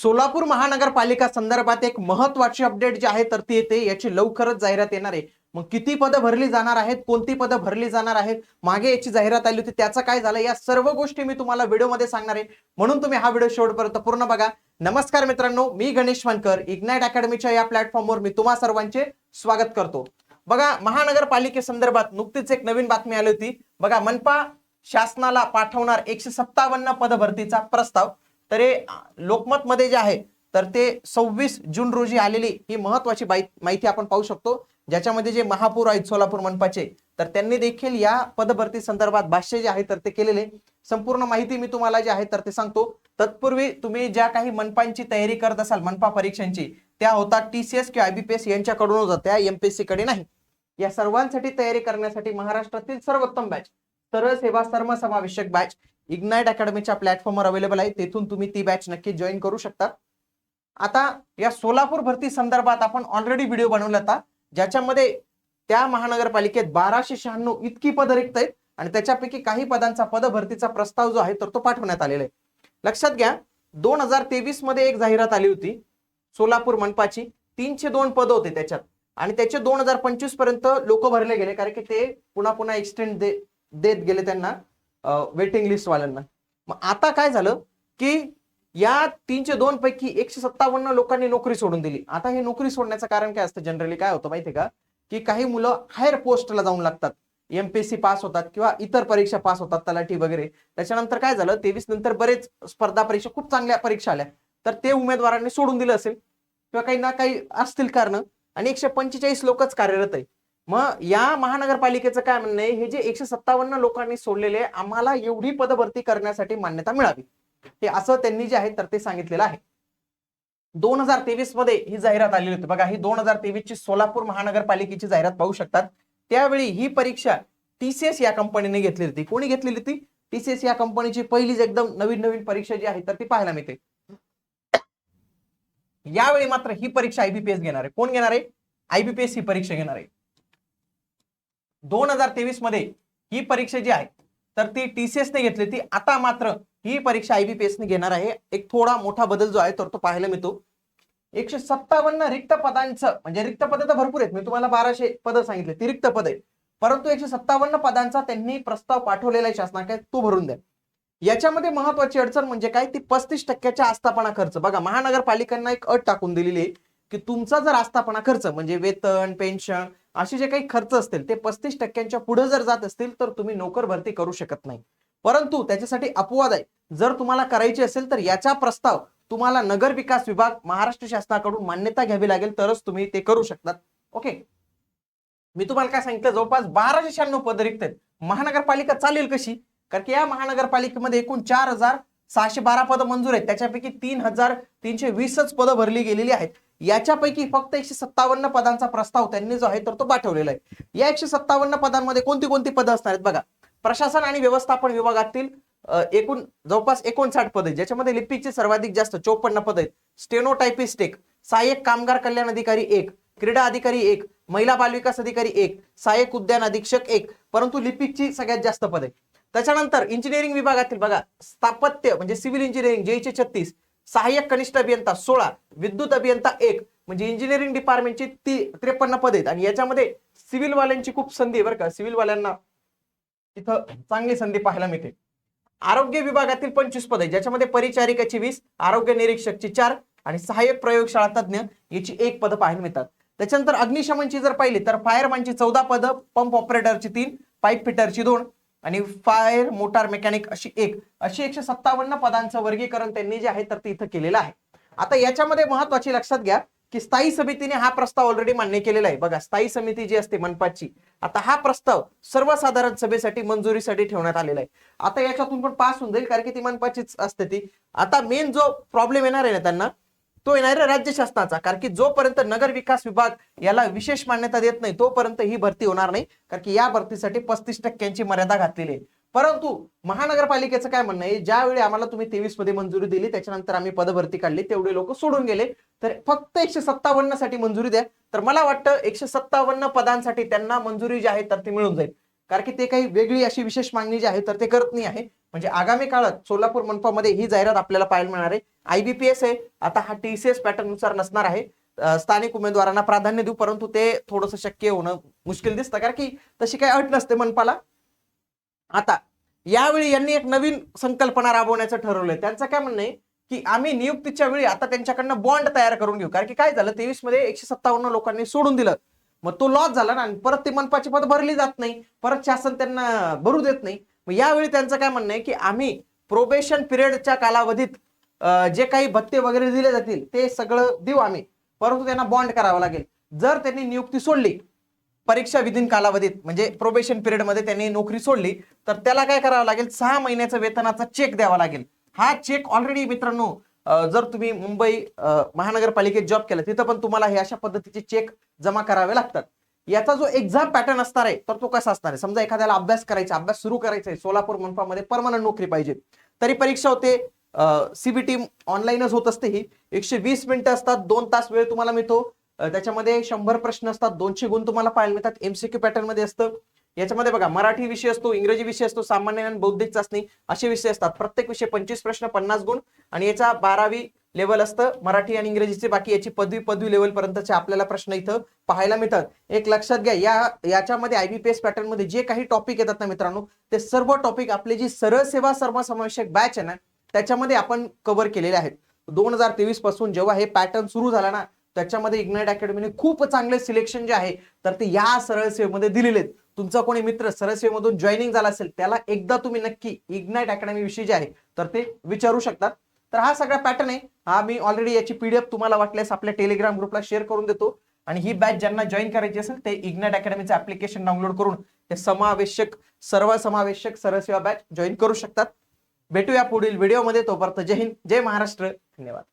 सोलापूर महानगरपालिका संदर्भात एक महत्वाची अपडेट जी आहे तर ती येते, याची लवकरच जाहिरात येणार आहे। मग किती पदं भरली जाणार आहेत, कोणती पदं भरली जाणार आहेत, मागे याची जाहिरात आली होती त्याचं काय झालं, या सर्व गोष्टी मी तुम्हाला व्हिडिओमध्ये सांगणार आहे। म्हणून तुम्ही हा व्हिडिओ शेवटपर्यंत पूर्ण बघा। नमस्कार मित्रांनो, मी गणेश वानकर, इग्नाइट अकॅडमीच्या या प्लॅटफॉर्मवर मी तुम्हा सर्वांचे स्वागत करतो। बघा, महानगरपालिकेसंदर्भात नुकतीच एक नवीन बातमी आली होती। बघा, मनपा शासनाला पाठवणार 157 पद भरतीचा प्रस्ताव। तर लोकमत मध्ये जे आहे तर ते 26 जून रोजी आलेली ही महत्वाची माहिती आपण पाहू शकतो, ज्याच्यामध्ये जे महापौर आहेत सोलापूर मनपाचे तर त्यांनी देखील या पदभरती संदर्भात भाष्य जे आहे तर ते केलेले। संपूर्ण माहिती मी तुम्हाला जे आहे तर ते सांगतो। तत्पूर्वी तुम्ही ज्या काही मनपांची तयारी करत असाल, मनपा परीक्षांची, त्या होतात TCS किंवा IBPS यांच्याकडून होतात, त्या MPSC कडे नाही। या सर्वांसाठी तयारी करण्यासाठी महाराष्ट्रातील सर्वोत्तम बॅच, सरळ सेवा सर्वसमावेशक बॅच इग्नाइट अकॅडमीच्या प्लॅटफॉर्मवर अवेलेबल आहे, तेथून तुम्ही ती बॅच नक्की जॉईन करू शकता। आता या सोलापूर भरती संदर्भात आपण ऑलरेडी व्हिडिओ बनवला होता, ज्याच्यामध्ये त्या महानगरपालिकेत 1296 इतकी पद रिक्त आहेत आणि त्याच्यापैकी काही पदांचा पदभरतीचा प्रस्ताव जो आहे तर तो पाठवण्यात आलेला आहे। लक्षात घ्या, 2023 मध्ये एक जाहिरात आली होती सोलापूर मनपाची, 302 पद होते त्याच्यात आणि त्याचे 2025 पर्यंत लोक भरले गेले, कारण की ते पुन्हा एक्सटेंड देत गेले त्यांना वेटिंग लिस्ट वाल्यांना। मग आता काय झालं की या 302 पैकी 157 लोकांनी नोकरी सोडून दिली। आता हे नोकरी सोडण्याचं कारण काय असतं, जनरली काय होतं माहितीये का, की काही मुलं हायर पोस्टला जाऊन लागतात, MPSC पास होतात किंवा इतर परीक्षा पास होतात, तलाठी वगैरे। त्याच्यानंतर काय झालं, 23 नंतर बरेच स्पर्धा परीक्षा, खूप चांगल्या परीक्षा आल्या, तर ते उमेदवारांनी सोडून दिलं असेल किंवा काही ना काही असतील कारण, आणि 145 लोकच कार्यरत आहे। मग या महानगरपालिकेचं काय म्हणणं आहे, हे जे 157 लोकांनी सोडलेले, आम्हाला एवढी पदभरती करण्यासाठी मान्यता मिळावी, हे असं त्यांनी जे आहे तर ते सांगितलेलं आहे। 2023 मध्ये ही जाहिरात आलेली होती। बघा, ही 2023 ची सोलापूर महानगरपालिकेची जाहिरात पाहू शकतात। त्यावेळी ही परीक्षा TCS या कंपनीने घेतलेली होती। कोणी घेतलेली होती? TCS या कंपनीची पहिलीच एकदम नवीन परीक्षा जी आहे तर ती पाहायला मिळते। यावेळी मात्र ही परीक्षा IBPS घेणार आहे। कोण घेणार आहे? IBPS ही परीक्षा घेणार आहे। 2023 मध्ये ही परीक्षा जी आहे तर ती TCS ने घेतली ती, आता मात्र ही परीक्षा IBPS ने घेणार आहे। एक थोडा मोठा बदल जो आहे तर तो पाहायला मिळतो। 157 रिक्त पदांचं, म्हणजे रिक्त पद तर भरपूर आहेत, मी तुम्हाला 1200 पद सांगितले ती रिक्त पद आहे, परंतु 157 पदांचा त्यांनी प्रस्ताव पाठवलेला आहे शासनाकडे, तो भरून द्या। याच्यामध्ये महत्वाची अडचण म्हणजे काय, ती 35% आस्थापना खर्च। बघा, महानगरपालिकांना एक अट टाकून दिलेली आहे की तुमचा जर आस्थापना खर्च म्हणजे वेतन, पेन्शन असे जे काही खर्च असतील ते 35% पुढे जर जात असतील तर तुम्ही नोकर भरती करू शकत नाही। परंतु त्याच्यासाठी अपवाद आहे, जर तुम्हाला करायची असेल तर याचा प्रस्ताव तुम्हाला नगर विकास विभाग महाराष्ट्र शासनाकडून मान्यता घ्यावी लागेल, तरच तुम्ही ते करू शकतात। ओके, मी तुम्हाला काय सांगितलं, जवळपास 1296 पद रिक्त आहेत। महानगरपालिका चालेल कशी, कारण की या महानगरपालिकेमध्ये एकूण 4612 पद मंजूर आहेत, त्याच्यापैकी 3320च पद भरली गेलेली आहेत। याच्यापैकी फक्त 157 पदांचा प्रस्ताव त्यांनी जो आहे तर तो पाठवलेला आहे। या 157 पदांमध्ये कोणती कोणती पदं असणार आहेत बघा, प्रशासन आणि व्यवस्थापन विभागातील एकूण जवळपास 59 पद आहेत, ज्याच्यामध्ये लिपिकचे सर्वाधिक जास्त 54 पद आहेत, स्टेनोटायपिस्ट 1, सहाय्यक कामगार कल्याण अधिकारी 1, क्रीडा अधिकारी 1, महिला बालविकास अधिकारी 1, सहाय्यक उद्यान अधीक्षक 1, परंतु लिपिकची सगळ्यात जास्त पद आहे। त्याच्यानंतर इंजिनिअरिंग विभागातील बघा, स्थापत्य म्हणजे सिव्हिल इंजिनिअरिंग JEE चे 36, सहाय्यक कनिष्ठ अभियंता 16, विद्युत अभियंता 1, म्हणजे इंजिनिअरिंग डिपार्टमेंटची 53 पद आहेत। आणि याच्यामध्ये सिव्हिल वाल्यांची खूप संधी आहे बरं का, सिव्हिल वाल्यांना इथं चांगली संधी पाहायला मिळते। आरोग्य विभागातील 25 पद आहे, ज्याच्यामध्ये परिचारिकाची 20, आरोग्य निरीक्षकची 4 आणि सहाय्यक प्रयोगशाळा तज्ञ याची 1 पद पाहायला मिळतात। त्याच्यानंतर अग्निशमनची जर पाहिली तर फायरमॅनची 14 पद, पंप ऑपरेटरची 3, पाईप फिटरची 2 आणि फायर मोटार मेकॅनिक अशी 1, अशी 157 पदांचं वर्गीकरण त्यांनी जे आहे तर ते इथं केलेलं आहे। आता याच्यामध्ये महत्वाची लक्षात घ्या की स्थायी समितीने हा प्रस्ताव ऑलरेडी मान्य केलेला आहे। बघा, स्थायी समिती जी असते मनपाची, आता हा प्रस्ताव सर्वसाधारण सभेसाठी मंजुरीसाठी ठेवण्यात आलेला आहे। आता याच्यातून पण पास होऊन जाईल, कारण की ती मनपाचीच असते ती। आता मेन जो प्रॉब्लेम येणार आहे ना त्यांना, तो येणार आहे राज्य शासनाचा, कारण की जोपर्यंत नगर विकास विभाग याला विशेष मान्यता देत नाही तोपर्यंत ही भरती होणार नाही, कारण की या भरतीसाठी 35% मर्यादा घातलेली आहे। परंतु महानगरपालिकेचं काय म्हणणं आहे, ज्यावेळी आम्हाला तुम्ही 23 मध्ये मंजुरी दिली, त्याच्यानंतर आम्ही पदभरती काढली, तेवढे लोक सोडून गेले, तर फक्त 157 साठी मंजुरी द्या। तर मला वाटतं 157 पदांसाठी त्यांना मंजुरी जी आहे तर ती मिळून जाईल, कारण की ते काही वेगळी अशी विशेष मागणी जी आहे तर ते करत नाही आहे. म्हणजे आगामी काळात सोलापूर मनपामध्ये ही जाहिरात आपल्याला पाहायला मिळणार आहे. IBPS आहे, आता हा TCS पॅटर्न नुसार नसणार आहे. स्थानिक उमेदवारांना प्राधान्य देऊ, परंतु ते थोडंसं शक्य होणं मुश्किल दिसतं, कारण की तशी काही अट नसते मनपाला. आता यावेळी यांनी एक नवीन संकल्पना राबवण्याचं ठरवलंय. त्यांचं काय म्हणणं आहे की आम्ही नियुक्तीच्या वेळी आता त्यांच्याकडनं बॉन्ड तयार करून घेऊ, कारण की काय झालं 23 मध्ये 157 लोकांनी सोडून दिलं, मग तो लॉस झाला ना, आणि परत ती मनपाची पद भरली जात नाही, परत शासन त्यांना भरू देत नाही. मग यावेळी त्यांचं काय म्हणणं आहे की आम्ही प्रोबेशन पिरियडच्या कालावधीत जे काही भत्ते वगैरे दिले जातील ते सगळं देऊ आम्ही, परंतु त्यांना बॉन्ड करावा लागेल. जर त्यांनी नियुक्ती सोडली परीक्षा विधीन कालावधीत, म्हणजे प्रोबेशन पिरियड मध्ये त्यांनी नोकरी सोडली, तर त्याला काय करावं लागेल, 6 महिन्याचा वेतनाचा चेक द्यावा लागेल. हा चेक ऑलरेडी मित्रांनो, जर तुम्ही मुंबई महानगरपालिकेत जॉब केला तिथं पण तुम्हाला हे अशा पद्धतीचे चेक जमा करावे लागतात. याचा जो एक्झाम पॅटर्न असणार आहे तर तो कसा असणार आहे, समजा एखाद्याला अभ्यास करायचा, अभ्यास सुरू करायचा आहे, सोलापूर मनपामध्ये परमनंट नोकरी पाहिजे, तरी परीक्षा होते. CBT ऑनलाईनच होत असते. ही 120 मिनिटं असतात, 2 तास वेळ तुम्हाला मिळतो. त्याच्यामध्ये 100 प्रश्न असतात, 200 गुण तुम्हाला पाहायला मिळतात. MCQ पॅटर्न मध्ये असतं. याच्यामध्ये बघा, मराठी विषय असतो, इंग्रजी विषय असतो, सामान्य आणि बौद्धिक चाचणी असे विषय असतात. प्रत्येक विषय 25 प्रश्न 50 गुण, आणि याचा 12वी लेवल असतं मराठी आणि इंग्रजीचे. बाकी याची पदवी लेवल पर्यंतचे आपल्याला प्रश्न इथं पाहायला मिळतात. एक लक्षात घ्या, याच्यामध्ये IBPS पॅटर्न मध्ये जे काही टॉपिक येतात ना मित्रांनो, ते सर्व टॉपिक आपली जी सरळ सेवा सर्वसमावेशक बॅच आहे ना त्याच्यामध्ये आपण कव्हर केलेले आहेत. 2023 पासून जेव्हा हे पॅटर्न सुरू झाला ना, त्याच्यामध्ये इग्नाइट अकॅडमीने खूप चांगले सिलेक्शन जे आहे तर ते या सरळ सेवेमध्ये दिलेले आहेत. तुमचा कोणी मित्र सरळ सेवेमधून जॉईनिंग झाला असेल त्याला एकदा तुम्ही नक्की इग्नाइट अकॅडमी विषयी जे आहे तर ते विचारू शकतात. तर हा सगळा पॅटर्न आहे. हा मी ऑलरेडी याची PDF तुम्हाला वाटल्यास आपल्या टेलिग्राम ग्रुपला शेअर करून देतो. आणि ही बॅच ज्यांना जॉईन करायची असेल ते इग्नाइट अकॅडमीचं ऍप्लिकेशन डाउनलोड करून ते सर्वसमावेशक सरळ सेवा बॅच जॉईन करू शकतात. भेटूया पुढील व्हिडिओमध्ये. तोपर्यंत जय हिंद, जय महाराष्ट्र, धन्यवाद.